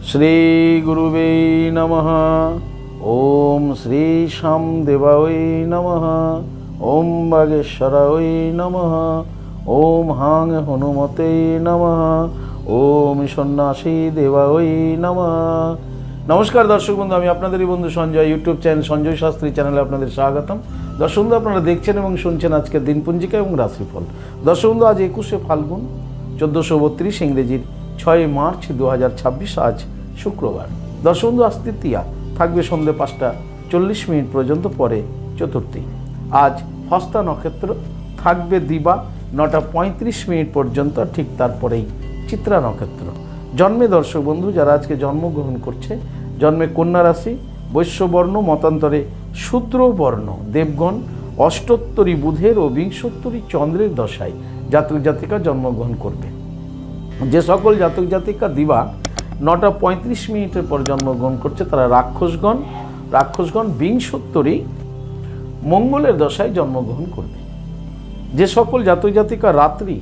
শ্রী গুরুবে নমঃ। ওম শ্রী শ্যামদেবায় নমঃ। ওম বাগেশ্বরায় নমঃ। ওম হাং হনুমতে নমঃ। ওম সন্ন্যাসী দেবায় নমঃ। নমস্কার দর্শক বন্ধু, আমি আপনাদেরই বন্ধু সঞ্জয়। ইউটিউব চ্যানেল সঞ্জয় শাস্ত্রী চ্যানেলে আপনাদের স্বাগতম। দর্শক বন্ধু, আপনারা দেখছেন এবং শুনছেন আজকের দিনপঞ্জিকা এবং রাশিফল। দর্শক বন্ধু, আজ 21শে ফাল্গুন 1432, ইংরেজির 6 মার্চ 2026, আজ শুক্রবার। দর্শক বন্ধু, আজ তৃতীয়া, থাকবে সন্ধ্যে 5:40 পর্যন্ত, পরে চতুর্থী। আজ হস্তা নক্ষত্র, থাকবে দিবা 9:35 পর্যন্ত, ঠিক তারপরেই চিত্রা নক্ষত্র। জন্মে দর্শক বন্ধু যারা আজকে জন্মগ্রহণ করছে, জন্মে কন্যা রাশি, বৈশ্যবর্ণ, মতান্তরে শূদ্রবর্ণ, দেবগণ, অষ্টোত্তরী বুধের ও বিংশোত্তরী চন্দ্রের দশায় জাতক জাতিকা জন্মগ্রহণ করবে। যে সকল জাতক জাতিকা দিবা 9:35 পর জন্মগ্রহণ করছে তারা রাক্ষসগণ বিংশোত্তরী মঙ্গলের দশায় জন্মগ্রহণ করবে। যে সকল জাতক জাতিকা রাত্রি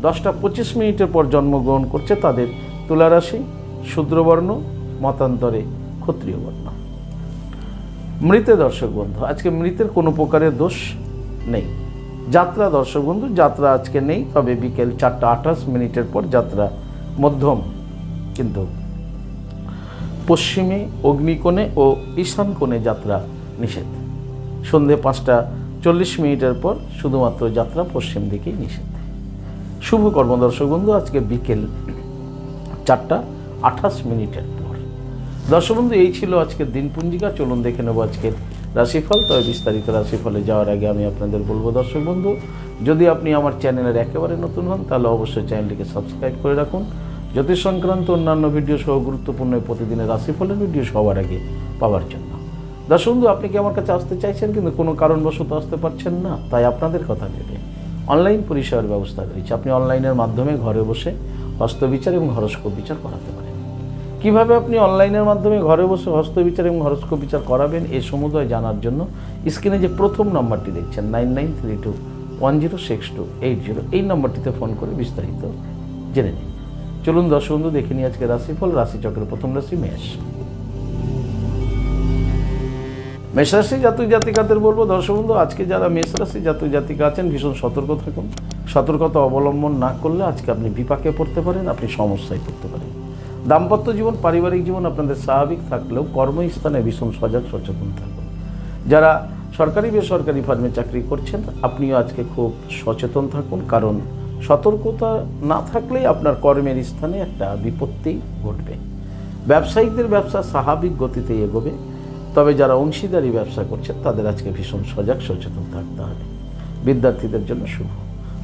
10:25 পর জন্মগ্রহণ করছে তাদের তুলা রাশি, শূদ্রবর্ণ, মতান্তরে ক্ষত্রিয় বর্ণ। মৃতে দর্শক বন্ধু, আজকে মৃতের কোনো প্রকারের দোষ নেই। যাত্রা দর্শক বন্ধু, যাত্রা আজকে নেই, তবে বিকেল 4:28 পর যাত্রা মধ্যম, কিন্তু পশ্চিমে, অগ্নিকোণে ও ঈশান কোণে যাত্রা নিষেধ। সন্ধে 5:40 পর শুধুমাত্র যাত্রা পশ্চিম দিকেই নিষেধ। শুভ কর্ম দর্শক বন্ধু আজকে বিকেল 4:28 পর। দর্শক বন্ধু, এই ছিল আজকের দিনপঞ্জিকা। চলুন দেখে নেব আজকের রাশিফল। তবে বিস্তারিত রাশিফলে যাওয়ার আগে আমি আপনাদের বলবো দর্শক বন্ধু, যদি আপনি আমার চ্যানেলের একেবারে নতুন হন তাহলে অবশ্যই চ্যানেলটিকে সাবস্ক্রাইব করে রাখুন। জ্যোতিষ সংক্রান্ত অন্যান্য ভিডিও সহ গুরুত্বপূর্ণ প্রতিদিনের রাশিফলের ভিডিও সবার আগে পাওয়ার জন্য। দর্শক বন্ধু, আপনি কি আমার কাছে আসতে চাইছেন কিন্তু কোনো কারণবশত আসতে পারছেন না, তাই আপনাদের কথা ভেবে অনলাইন পরিষেবার ব্যবস্থা রয়েছে। আপনি অনলাইনের মাধ্যমে ঘরে বসে হস্তবিচার এবং হরস্কোপ বিচার করাতে পারেন। কিভাবে আপনি অনলাইনের মাধ্যমে ঘরে বসে হস্তবিচার এবং হরস্কোপ বিচার করাবেন এই সমুদয় জানার জন্য স্ক্রিনে যে প্রথম নাম্বারটি দেখছেন 9932106280, এই নাম্বারটিতে ফোন করে বিস্তারিত জেনে নিন। চলুন দর্শক বন্ধু, দেখে নিই আজকে রাশিফল। রাশিচক্রের প্রথম রাশি মেষ। মেষ রাশি জাতক জাতিকাদের বলবো দর্শক বন্ধু, আজকে যারা মেষ রাশি জাতক জাতিকা আছেন ভীষণ সতর্ক থাকুন। সতর্কতা অবলম্বন না করলে আজকে আপনি বিপাকে পড়তে পারেন, আপনি সমস্যায় পড়তে পারেন। দাম্পত্য জীবন, পারিবারিক জীবন আপনাদের স্বাভাবিক থাকলেও কর্মস্থানে ভীষণ সজাগ সচেতন থাকুন। যারা সরকারি বেসরকারি ফার্মে চাকরি করছেন আপনিও আজকে খুব সচেতন থাকুন, কারণ সতর্কতা না থাকলেই আপনার কর্মের স্থানে একটা বিপত্তি ঘটবে। ব্যবসায়িকদের ব্যবসা স্বাভাবিক গতিতে এগোবে, তবে যারা অংশীদারি ব্যবসা করছেন তাদের আজকে ভীষণ সজাগ সচেতন থাকতে হবে। বিদ্যার্থীদের জন্য শুভ।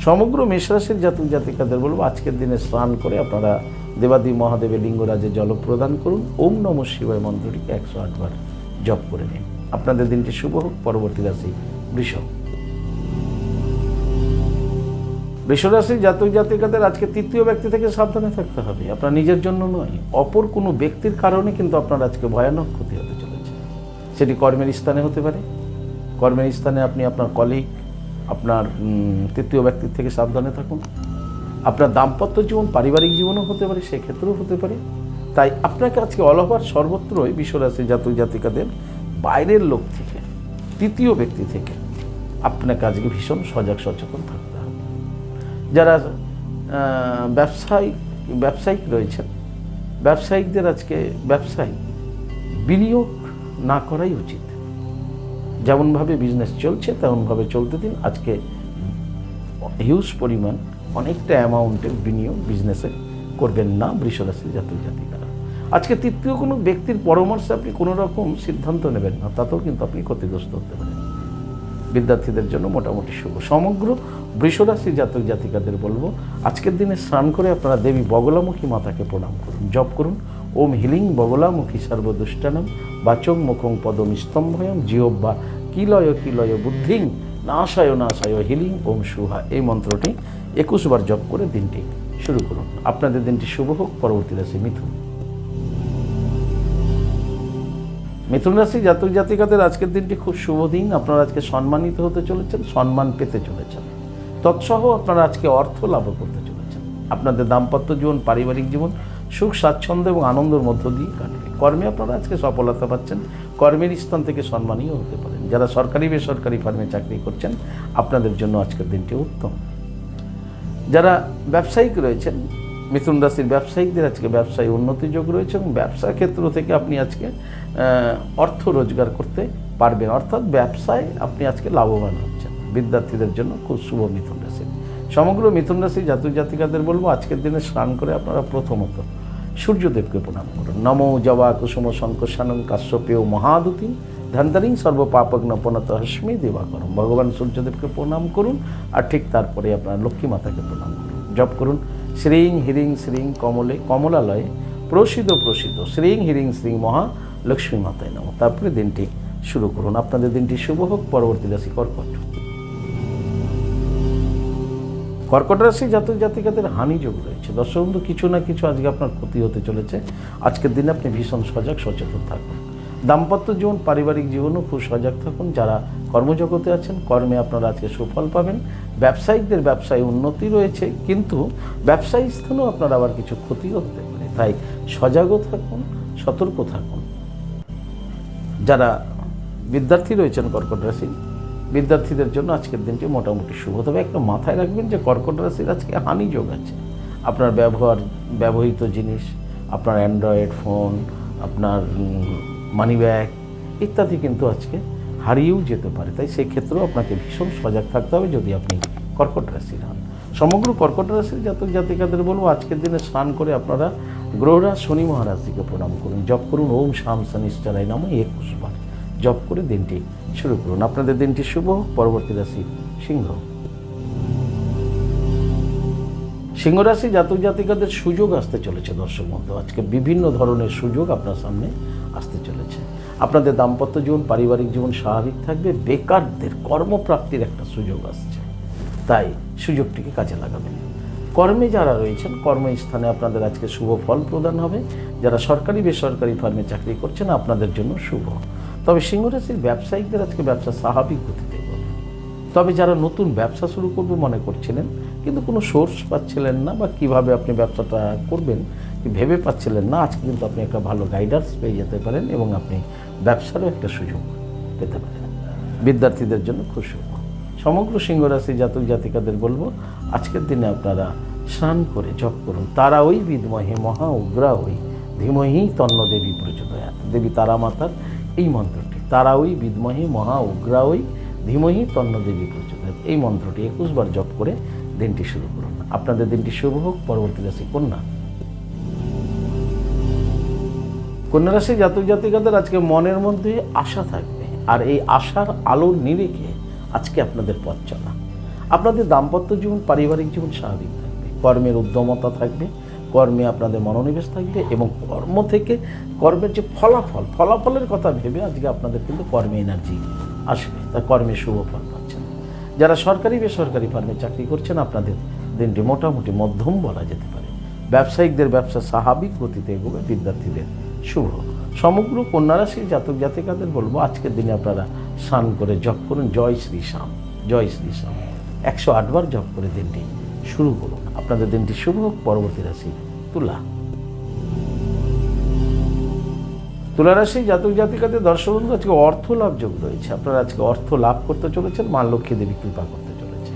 সমগ্র মেষরাশির জাতক জাতিকাদের বলবো আজকের দিনে স্নান করে আপনারা দেবাদি মহাদেবের লিঙ্গরাজে জল প্রদান করুন। ওম নমঃ শিবায় মন্ত্রটিকে 108 বার জপ করে নিন। আপনাদের দিনটি শুভ হোক। পরবর্তী রাশি বৃষ। বৃষরাশির জাতক জাতিকাদের আজকে তৃতীয় ব্যক্তি থেকে সাবধানে থাকতে হবে। আপনার নিজের জন্য নয়, অপর কোনো ব্যক্তির কারণে কিন্তু আপনার আজকে ভয়ানক ক্ষতি হতে চলেছে। সেটি কর্মের স্থানে হতে পারে। কর্মের স্থানে আপনি আপনার কলিগ, আপনার তৃতীয় ব্যক্তির থেকে সাবধানে থাকুন। আপনার দাম্পত্য জীবন, পারিবারিক জীবনও হতে পারে, সেক্ষেত্রেও হতে পারে। তাই আপনাকে আজকে অল ওভার সর্বত্রই বৃষরাশির জাতক জাতিকাদের বাইরের লোক থেকে, তৃতীয় ব্যক্তি থেকে আপনাকে আজকে ভীষণ সজাগ সচেতন থাকতে হবে। যারা ব্যবসায়িক রয়েছেন, ব্যবসায়িকদের আজকে ব্যবসায় বিনিয়োগ না করাই উচিত। যেমনভাবে বিজনেস চলছে তেমনভাবে চলতে দিন। আজকে হিউজ পরিমাণ, অনেকটা অ্যামাউন্টের বিনিয়োগ বিজনেসে করবেন না বৃষরাশির জাতক জাতিকারা। আজকে তৃতীয় কোনো ব্যক্তির পরামর্শে আপনি কোনো রকম সিদ্ধান্ত নেবেন না, তাতেও কিন্তু আপনি ক্ষতিগ্রস্ত হতে পারেন। বিদ্যার্থীদের জন্য মোটামুটি শুভ। সমগ্র বৃষরাশির জাতক জাতিকাদের বলবো আজকের দিনে স্নান করে আপনারা দেবী বগলামুখী মাতাকে প্রণাম করুন, জপ করুন ওম হিলিং বগলামুখী সর্বদুষ্টানম বাচং মুখং পদম স্তম্ভয়ম জিহ্বা কিলয় বুদ্ধিং নাশায় হিলিং ওম সুহা, এই মন্ত্রটি 21 বার জপ করে দিনটি শুরু করুন। আপনাদের দিনটি শুভ হোক। পরবর্তী রাশি মিথুন। মিথুন রাশি জাতক জাতিকাদের আজকের দিনটি খুব শুভ দিন। আপনারা আজকে সম্মানিত হতে চলেছেন, সম্মান পেতে চলেছেন। তৎসহ আপনারা আজকে অর্থ লাভ করতে চলেছেন। আপনাদের দাম্পত্য জীবন, পারিবারিক জীবন সুখ স্বাচ্ছন্দ্য এবং আনন্দের মধ্য দিয়ে কাটবে। কর্মে আপনারা আজকে সফলতা পাচ্ছেন, কর্মের স্থান থেকে সম্মানীয় হতে পারেন। যারা সরকারি বেসরকারি ফার্মে চাকরি করছেন আপনাদের জন্য আজকের দিনটি উত্তম। যারা ব্যবসায়িক রয়েছেন, মিথুন রাশির ব্যবসায়িকদের আজকে ব্যবসায় উন্নতি যোগ রয়েছে এবং ব্যবসা ক্ষেত্র থেকে আপনি আজকে অর্থ রোজগার করতে পারবেন, অর্থাৎ ব্যবসায় আপনি আজকে লাভবান হচ্ছেন। বিদ্যার্থীদের জন্য খুব শুভ মিথুন রাশি। সমগ্র মিথুন রাশি জাতক জাতিকাদের বলবো আজকের দিনে স্নান করে আপনারা প্রথমত সূর্যদেবকে প্রণাম করুন। নমো জবা কুসুম শঙ্কশানং কাশ্যপেয় মহাদুতি ধন্তরিং সর্বপাপগ্ন পনত হস্মি দিবাকরম। ভগবান সূর্যদেবকে প্রণাম করুন আর ঠিক তারপরে আপনারা লক্ষ্মী মাতাকে প্রণাম করুন। জপ করুন শ্রীং হিরিং শ্রীং কমলে কমলালয়ে প্রসিদ্ধ প্রসিদ্ধ শ্রীং হিরিং শ্রীং মহালক্ষ্মী মাতায় নমঃ। তারপরে দিনটি শুরু করুন। আপনাদের দিনটি শুভ হোক। পরবর্তী রাশি কর্কট। কর্কট রাশি জাতক জাতিকাদের হানিযোগ রয়েছে। দর্শক বন্ধু, কিছু না কিছু আজকে আপনার ক্ষতি হতে চলেছে। আজকের দিনে আপনি ভীষণ সজাগ সচেতন থাকুন। দাম্পত্য জীবন পারিবারিক জীবনও খুব সজাগ থাকুন। যারা কর্মজগতে আছেন কর্মে আপনারা আজকে সুফল পাবেন। ব্যবসায়িকদের ব্যবসায় উন্নতি রয়েছে, কিন্তু ব্যবসায়ী স্থানেও আপনার আবার কিছু ক্ষতিও হতে পারে, তাই সজাগও থাকুন, সতর্ক থাকুন। যারা বিদ্যার্থী রয়েছেন কর্কট রাশি, বিদ্যার্থীদের জন্য আজকের দিনটি মোটামুটি শুভ। তবে একটা মাথায় রাখবেন যে কর্কট রাশির আজকে হানিযোগ আছে। আপনার ব্যবহৃত জিনিস, আপনার অ্যান্ড্রয়েড ফোন, আপনার মানি ব্যাগ ইত্যাদি কিন্তু আজকে হারিয়েও যেতে পারে, তাই সেই ক্ষেত্রেও আপনাকে ভীষণ সজাগ থাকতে হবে যদি আপনি কর্কট রাশির হন। সমগ্র কর্কট রাশির জাতক জাতিকাদের বলবো আজকের দিনে স্নান করে আপনারা গ্রহরাজ শনি মহারাজকে প্রণাম করুন। জপ করুন ওম শাম শনিশ্চরায় নমঃ 21 বার। জপ করে দিনটি শুরু করুন। আপনাদের দিনটি শুভ হোক। পরবর্তী রাশি সিংহ। সিংহ রাশি জাতক জাতিকাদের সুযোগ আসতে চলেছে। দর্শক বন্ধু, আজকে বিভিন্ন ধরনের সুযোগ আপনার সামনে আসতে চলেছে। আপনাদের দাম্পত্য জীবন পারিবারিক জীবন স্বাভাবিক থাকবে। বেকারদের কর্মপ্রাপ্তির একটা সুযোগ আসছে, তাই সুযোগটিকে কাজে লাগাবেন। কর্মে যারা রয়েছেন কর্মস্থানে আপনাদের আজকে শুভ ফল প্রদান হবে। যারা সরকারি বেসরকারি ফার্মে চাকরি করছেন আপনাদের জন্য শুভ। তবে সিংহ রাশির ব্যবসায়িকদের আজকে ব্যবসা স্বাভাবিক গতিতে হবে। তবে যারা নতুন ব্যবসা শুরু করবে মনে করছিলেন কিন্তু কোনো সোর্স পাচ্ছিলেন না, বা কিভাবে আপনি ব্যবসাটা করবেন ভেবে পাচ্ছিলেন না, আজকে কিন্তু আপনি একটা ভালো গাইডান্স পেয়ে যেতে পারেন এবং আপনি ব্যবসারও একটা সুযোগ পেতে পারেন। বিদ্যার্থীদের জন্য খুব শুভ। সমগ্র সিংহ রাশি জাতক জাতিকাদের বলবো আজকের দিনে আপনারা স্নান করে জপ করুন তারা ওই বিদ্মহে মহা উগ্রা ওই ধীমহি তন্ন দেবী প্রচোদয়াৎ। দেবী তারা মাতার এই মন্ত্রটি, তারা ওই বিদ্মহে মহা উগ্রা ওই ধীমহি তন্ন দেবী প্রচোদয়াৎ, এই মন্ত্রটি 21 বার জপ করে দিনটি শুরু করুন। আপনাদের দিনটি শুভ হোক। পরবর্তী রাশি কন্যা। কন্যা রাশি জাতক জাতিকাদের আজকে মনের মধ্যে আশা থাকবে, আর এই আশার আলোর নিরিখে আজকে আপনাদের পথ চলা। আপনাদের দাম্পত্য জীবন পারিবারিক জীবন স্বাভাবিক থাকবে। কর্মের উদ্যমতা থাকবে, কর্মে আপনাদের মনোনিবেশ থাকবে এবং কর্ম থেকে কর্মের যে ফলাফলের কথা ভেবে আজকে আপনাদের কিন্তু কর্মে এনার্জি আসবে, তা কর্মে শুভ ফল পাচ্ছেন। যারা সরকারি বেসরকারি ফার্মে চাকরি করছেন আপনাদের দিনটি মোটামুটি মধ্যম বলা যেতে পারে। ব্যবসায়িকদের ব্যবসা স্বাভাবিক গতিতে এগোবে। বিদ্যার্থীদের শুভ। সমগ্র কন্যা রাশির জাতক জাতিকাদের বলবো আজকের দিনে আপনারা স্নান করে জপ করুন জয় শ্রী শ্যাম, জয় শ্রী শ্যাম 108 বার জপ করে দিনটি শুরু করুন। আপনাদের দিনটি শুভ হোক। পরবর্তী রাশি তুলা। তুলা রাশি জাতক জাতিকাদের দর্শক বন্ধু আজকে অর্থ লাভ যোগ রয়েছে। আপনারা আজকে অর্থ লাভ করতে চলেছেন, মা লক্ষ্মী দেবী কৃপা করতে চলেছে।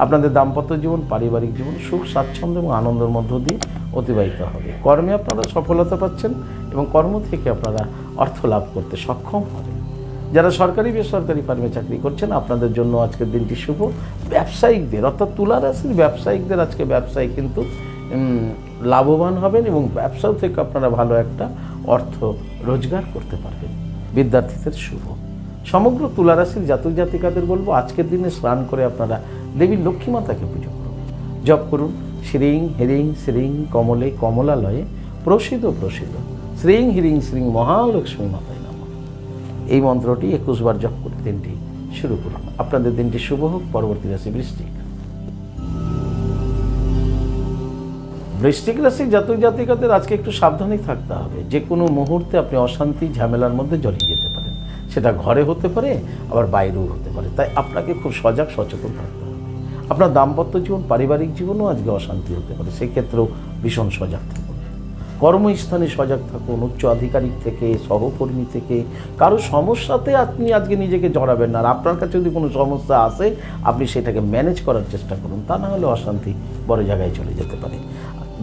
আপনাদের দাম্পত্য জীবন পারিবারিক জীবন সুখ স্বাচ্ছন্দ্য এবং আনন্দের মধ্য দিয়ে অতিবাহিত হবে। কর্মে আপনারা সফলতা পাচ্ছেন এবং কর্ম থেকে আপনারা অর্থ লাভ করতে সক্ষম হবেন। যারা সরকারি বেসরকারি ফার্মে চাকরি করছেন আপনাদের জন্য আজকের দিনটি শুভ। ব্যবসায়িকদের অর্থাৎ তুলা রাশির ব্যবসায়িকদের আজকে ব্যবসায় কিন্তু লাভবান হবেন এবং ব্যবসা থেকে আপনারা ভালো একটা অর্থ রোজগার করতে পারবেন। বিদ্যার্থীদের শুভ। সমগ্র তুলা রাশির জাতক জাতিকাদের বলবো আজকের দিনে স্নান করে আপনারা দেবী লক্ষ্মী মাতাকে পুজো করুন। জপ করুন শ্রীং হিরিং শ্রীং কমলে কমলালয়ে প্রসিদ্ধ প্রসিদ্ধ শ্রীং হিরিং শ্রীং মহালক্ষ্মী মাতায় নমঃ। এই মন্ত্রটি 21 বার জপ করে দিনটি শুরু করুন। আপনাদের দিনটি শুভ হোক। পরবর্তী রাশি বৃশ্চিক। বৃশ্চিক রাশির জাতক জাতিকাদের আজকে একটু সাবধানে থাকতে হবে। যে কোনো মুহূর্তে আপনি অশান্তি ঝামেলার মধ্যে জড়িয়ে যেতে পারেন, সেটা ঘরে হতে পারে আবার বাইরেও হতে পারে, তাই আপনাকে খুব সজাগ সচেতন থাকতে হবে। আপনার দাম্পত্য জীবন পারিবারিক জীবনও আজকে অশান্তি হতে পারে, সেক্ষেত্রেও ভীষণ সজাগ থাকুন। কর্মস্থানে সজাগ থাকুন, উচ্চ আধিকারিক থেকে, সহকর্মী থেকে কারো সমস্যাতে আপনি আজকে নিজেকে জড়াবেন না। আর আপনার কাছে যদি কোনো সমস্যা আসে আপনি সেটাকে ম্যানেজ করার চেষ্টা করুন, তা না হলে অশান্তি বড় জায়গায় চলে যেতে পারে।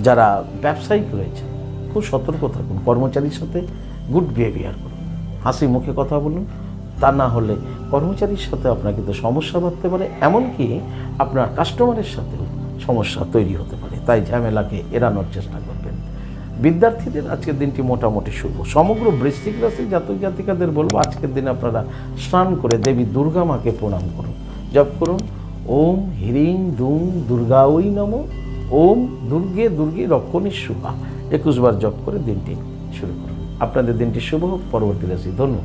যারা ব্যবসায়িক রয়েছে খুব সতর্ক থাকুন, কর্মচারীর সাথে গুড বিহেভিয়ার করুন, হাসি মুখে কথা বলুন, তা না হলে কর্মচারীর সাথে আপনার কিন্তু সমস্যা বাড়তে পারে, এমনকি আপনার কাস্টমারের সাথেও সমস্যা তৈরি হতে পারে। তাই ঝামেলাকে এড়ানোর চেষ্টা করবেন। বিদ্যার্থীদের আজকের দিনটি মোটামুটি শুভ। সমগ্র বৃশ্চিক রাশির জাতক জাতিকাদের বলবো আজকের দিনে আপনারা স্নান করে দেবী দুর্গা মাকে প্রণাম করুন, জপ করুন ওম হ্রিং দুং দুর্গাঐ নমঃ, ওম দুর্গে দুর্গে রক্ষণী শুভা 21 বার জপ করে দিনটি শুরু করুন। আপনাদের দিনটি শুভ হোক। পরবর্তী রাশি ধনু।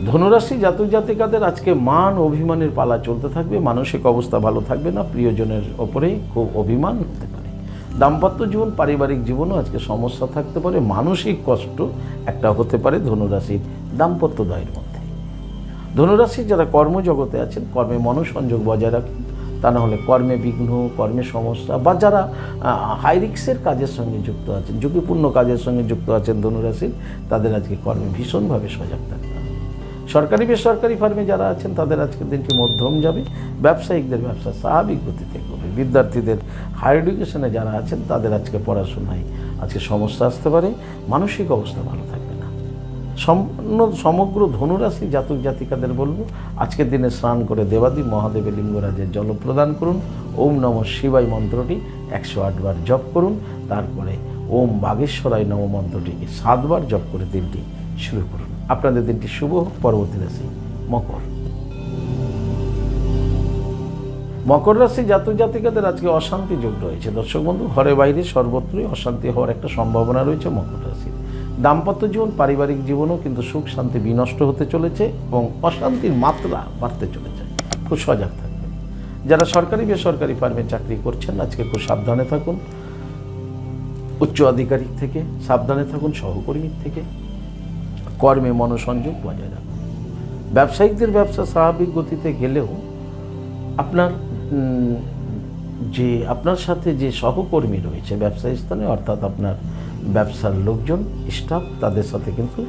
ধনুরাশি জাতক জাতিকাদের আজকে মান অভিমানের পালা চলতে থাকবে, মানসিক অবস্থা ভালো থাকবে না, প্রিয়জনের ওপরে খুব অভিমান হতে পারে। দাম্পত্য জীবন, পারিবারিক জীবনও আজকে সমস্যা থাকতে পারে, মানসিক কষ্ট একটা হতে পারে ধনুরাশির দাম্পত্য দ্বয়ের মধ্যে। ধনুরাশির যারা কর্মজগতে আছেন কর্মে মনোসংযোগ বজায় রাখুন, তা না হলে কর্মে বিঘ্ন, কর্মে সমস্যা, বা যারা হাই রিস্কের কাজের সঙ্গে যুক্ত আছেন, ঝুঁকিপূর্ণ কাজের সঙ্গে যুক্ত আছেন ধনুরাশির, তাদের আজকে কর্মে ভীষণভাবে সজাগ থাকতে হবে। সরকারি বেসরকারি ফার্মে যারা আছেন তাদের আজকের দিনটি মধ্যম যাবে, ব্যবসায়িকদের ব্যবসা স্বাভাবিক গতিতে এগোবে। বিদ্যার্থীদের হায়ার এডুকেশনে যারা আছেন তাদের আজকে পড়াশোনায় আজকে সমস্যা আসতে পারে, মানসিক অবস্থা ভালো থাকবে না। সমগ্র ধনুরাশি জাতক জাতিকাদের বলবো আজকের দিনে স্নান করে দেবাদিদেব মহাদেবের লিঙ্গরাজের জল প্রদান করুন, ওম নমঃ শিবায় মন্ত্রটি 108 বার জপ করুন, তারপরে ওম বাগেশ্বরায় নমঃ মন্ত্রটিকে 7 বার জপ করে দিনটি শুরু করুন। আপনাদের দিনটি শুভ হোক। পরবর্তী রাশি মকর। মকর রাশি জাতক জাতিকাদের আজকে অশান্তি যোগ রয়েছে। দর্শক বন্ধু, ঘরে বাইরে সর্বত্রই অশান্তি হওয়ার একটা সম্ভাবনা রয়েছে মকর রাশির। দাম্পত্য জীবন, পারিবারিক জীবনও কিন্তু সুখ শান্তি বিনষ্ট হতে চলেছে এবং অশান্তির মাত্রা বাড়তে চলেছে। খুব সজাগ থাকবেন। যারা সরকারি বেসরকারি ফার্মে চাকরি করছেন আজকে খুব সাবধানে থাকুন, উচ্চ আধিকারিক থেকে সাবধানে থাকুন, সহকর্মীর থেকে। কর্মে মনোসংযোগ বজায় রাখুন। ব্যবসায়িকদের ব্যবসা স্বাভাবিক গতিতে গেলেও আপনার সাথে যে সহকর্মী রয়েছে ব্যবসায়ী স্থানে, অর্থাৎ আপনার ব্যবসার লোকজন, স্টাফ, তাদের সাথে কিন্তু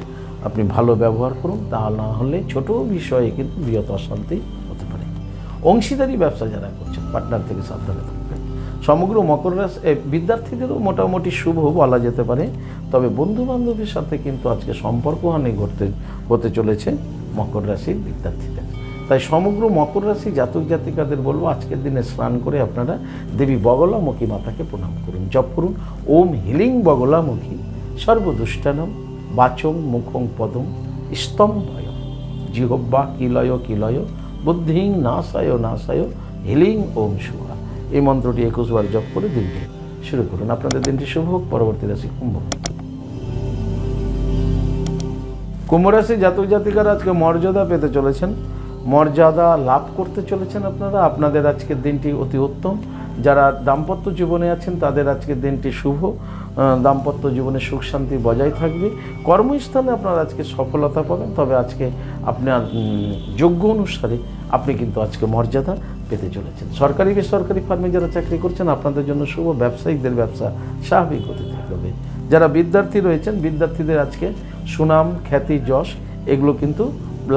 আপনি ভালো ব্যবহার করুন, তা না হলে ছোট বিষয়ে কিন্তু বৃহৎ অশান্তি হতে পারে। অংশীদারি ব্যবসা যারা করছেন পার্টনার থেকে সাবধানে থাকবেন। সমগ্র মকর রাশি বিদ্যার্থীদেরও মোটামুটি শুভ বলা যেতে পারে, তবে বন্ধু বান্ধবের সাথে কিন্তু আজকে সম্পর্কহানি হতে চলেছে মকর রাশির বিদ্যার্থীদের। তাই সমগ্র মকর রাশি জাতক জাতিকাদের বলবো আজকের দিনে স্নান করে আপনারা দেবী বগলামুখী মাতাকে প্রণাম করুন, জপ করুন ওম হিলিং বগলামুখী সর্বদুষ্টানম বাচং মুখং পদম স্তম্ভয় জিহ্বা কিলয় কিলয় বুদ্ধিং নাশায় নাশায় হিলিং ওম শুভা। এই মন্ত্রটি 21 বার জপ করে দিনটি শুরু করুন। আপনাদের দিনটি শুভ হোক। পরবর্তী রাশি কুম্ভ। কুম্ভ রাশি জাতক জাতিকারা আজকে মর্যাদা পেতে চলেছেন, মর্যাদা লাভ করতে চলেছেন আপনারা। আপনাদের আজকের দিনটি অতি উত্তম। যারা দাম্পত্য জীবনে আছেন তাদের আজকের দিনটি শুভ, দাম্পত্য জীবনে সুখ শান্তি বজায় থাকবে। কর্মস্থানে আপনারা আজকে সফলতা পাবেন, তবে আজকে আপনার যোগ্য অনুসারে আপনি কিন্তু আজকে মর্যাদা পেতে চলেছেন। সরকারি বেসরকারি ফার্মে যারা চাকরি করছেন আপনাদের জন্য শুভ, ব্যবসায়িকদের ব্যবসা স্বাভাবিক গতিতে হবে। যারা বিদ্যার্থী রয়েছেন বিদ্যার্থীদের আজকে সুনাম, খ্যাতি, যশ এগুলো কিন্তু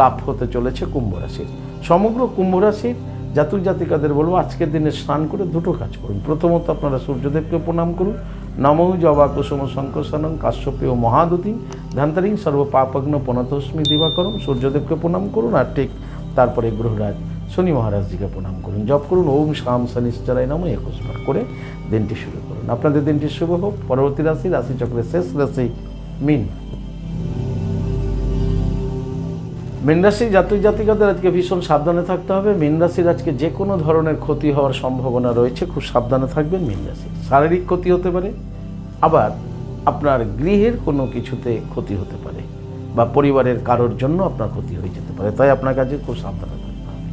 লাভ হতে চলেছে কুম্ভ রাশির। সমগ্র কুম্ভ রাশির জাতক জাতিকাদের বলবো আজকের দিনে স্নান করে দুটো কাজ করুন। প্রথমত আপনারা সূর্যদেবকে প্রণাম করুন, নমঃ জবা কুসুম শঙ্করসনং কাশ্যপেয় মহাদুতিং ধান্তারিং সর্ব পাপগ্ন প্রণতস্মি দিবাকরম। সূর্যদেবকে প্রণাম করুন, আর ঠিক তারপরে গ্রহরাজ শনি মহারাজজিকে প্রণাম করুন, জপ করুন ওম শাম শনিশ্চরায় নমঃ 21 বার করে দিনটি শুরু করুন। আপনাদের দিনটি শুভ হোক। পরবর্তী রাশি রাশিচক্রের শেষ রাশি মীন। মীন রাশি জাতক জাতিকাদের আজকে ভীষণ সাবধানে থাকতে হবে। মীন রাশির আজকে যে কোনো ধরনের ক্ষতি হওয়ার সম্ভাবনা রয়েছে, খুব সাবধানে থাকবেন। মীন রাশি শারীরিক ক্ষতি হতে পারে, আবার আপনার গৃহের কোনো কিছুতে ক্ষতি হতে পারে, বা পরিবারের কারোর জন্য আপনার ক্ষতি হয়ে যেতে পারে, তাই আপনার কাছে খুব সাবধানে থাকতে হবে।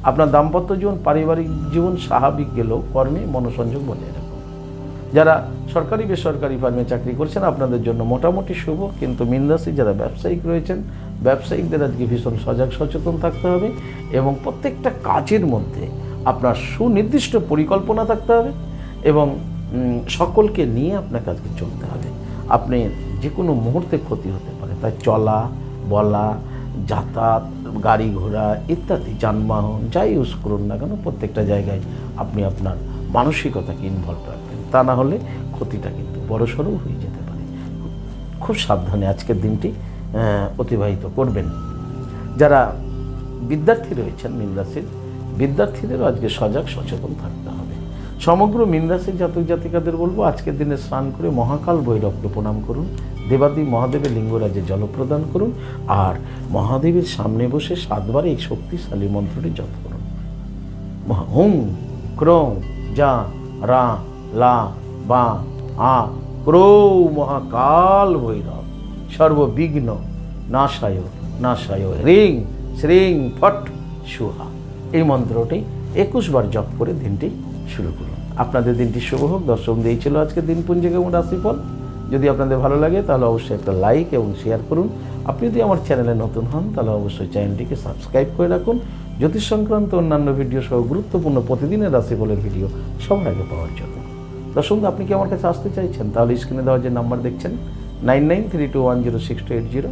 আপনার দাম্পত্য জীবন, পারিবারিক জীবন স্বাভাবিক গেলেও কর্মে মনোসংযোগ বজায় রাখুন। যারা সরকারি বেসরকারি ফার্মে চাকরি করছেন আপনাদের জন্য মোটামুটি শুভ, কিন্তু মীন রাশি যারা ব্যবসায়িক রয়েছেন ব্যবসায়িকদের আজকে ভীষণ সজাগ সচেতন থাকতে হবে এবং প্রত্যেকটা কাজের মধ্যে আপনার সুনির্দিষ্ট পরিকল্পনা থাকতে হবে এবং সকলকে নিয়ে আপনাকে আজকে চলতে হবে। আপনি যে কোনো মুহূর্তে ক্ষতি হতে পারে, তাই চলা বলা যাতায়াত গাড়ি ঘোড়া ইত্যাদি যানবাহন যাই ইউজ করুন না কেন প্রত্যেকটা জায়গায় আপনি আপনার মানসিকতাকে ইনভলভ রাখবেন, তা না হলে ক্ষতিটা কিন্তু বড়সড় হয়ে যেতে পারে। খুব সাবধানে আজকের দিনটি অতিবাহিত করবেন। যারা বিদ্যার্থী রয়েছেন মীন রাশির, বিদ্যার্থীদেরও আজকে সজাগ সচেতন থাকতে হবে। সমগ্র মীন রাশির জাতক জাতিকাদের বলবো আজকের দিনে স্নান করে মহাকাল ভৈরবকে প্রণাম করুন, দেবাদেবী মহাদেবের লিঙ্গরাজে জল প্রদান করুন, আর মহাদেবের সামনে বসে 7 বার এই শক্তিশালী মন্ত্রটি জপ করুন। হুম ক্রৌং যা রা লা বা আ ক্রৌ মহাকাল ভৈরব সর্ববিঘ্ন নাশায় নাশায় হ্রিং শ্রিং ফট সুহা। এই মন্ত্রটি 21 বার জপ করে দিনটি শুরু করুন। আপনাদের দিনটি শুভ হোক। দর্শক, এই ছিল আজকের দিনপুঞ্জিকা এবং রাশিফল। যদি আপনাদের ভালো লাগে তাহলে অবশ্যই একটা লাইক এবং শেয়ার করুন। আপনি যদি আমার চ্যানেলে নতুন হন তাহলে অবশ্যই চ্যানেলটিকে সাবস্ক্রাইব করে রাখুন। জ্যোতিষ সংক্রান্ত অন্যান্য ভিডিও সহ গুরুত্বপূর্ণ প্রতিদিনের রাশিফলের ভিডিও সবার আগে পাওয়ার জন্য। দর্শক, আপনি কি আমার কাছে আসতে চাইছেন তাহলে স্ক্রিনে দেওয়া যে নাম্বার দেখছেন 9932106280,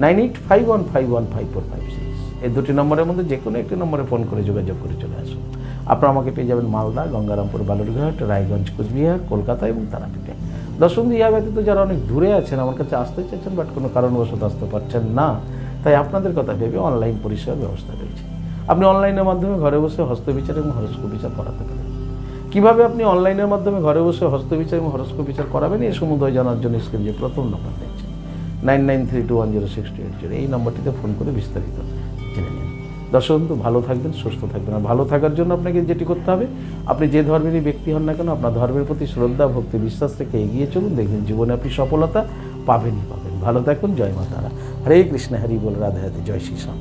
9851515456, এই দুটি নম্বরের মধ্যে যে কোনো একটি নম্বরে ফোন করে যোগাযোগ করে চলে আসুন। আপনারা আমাকে পেয়ে যাবেন মালদা, গঙ্গারামপুর, বালুরঘাট, রায়গঞ্জ, কোচবিহার, কলকাতা এবং তারাপীঠে। দর্শক, ইহা ব্যতীত যারা অনেক দূরে আছেন আমার কাছে আসতে চাইছেন বাট কোনো কারণবশত আসতে পারছেন না, তাই আপনাদের কথা ভেবে অনলাইন পরিষেবার ব্যবস্থা রয়েছে। আপনি অনলাইনের মাধ্যমে ঘরে বসে হস্তবিচার এবং হরস্কোপ বিচার করাতে পারেন। কীভাবে আপনি অনলাইনের মাধ্যমে ঘরে বসে হস্তবিচার এবং হরস্কোপ বিচার করাবেন এই সমুদয় জানার জন্য স্ক্রিন যে প্রথম নম্বর দেখছেন 9932106280, এই নম্বরটিতে ফোন করে বিস্তারিত জেনে নিন। দর্শক বন্ধু, ভালো থাকবেন, সুস্থ থাকবেন। আর ভালো থাকার জন্য আপনাকে যেটি করতে হবে, আপনি যে ধর্মেরই ব্যক্তি হন না কেন আপনার ধর্মের প্রতি শ্রদ্ধা ভক্তি বিশ্বাস রেখে এগিয়ে চলুন, দেখবেন জীবনে আপনি সফলতা পাবেনই পাবেন। ভালো থাকুন। জয় মা তারা। হরে কৃষ্ণ, হরি বল, রাধে রাধে, জয় শ্রী শ্যাম।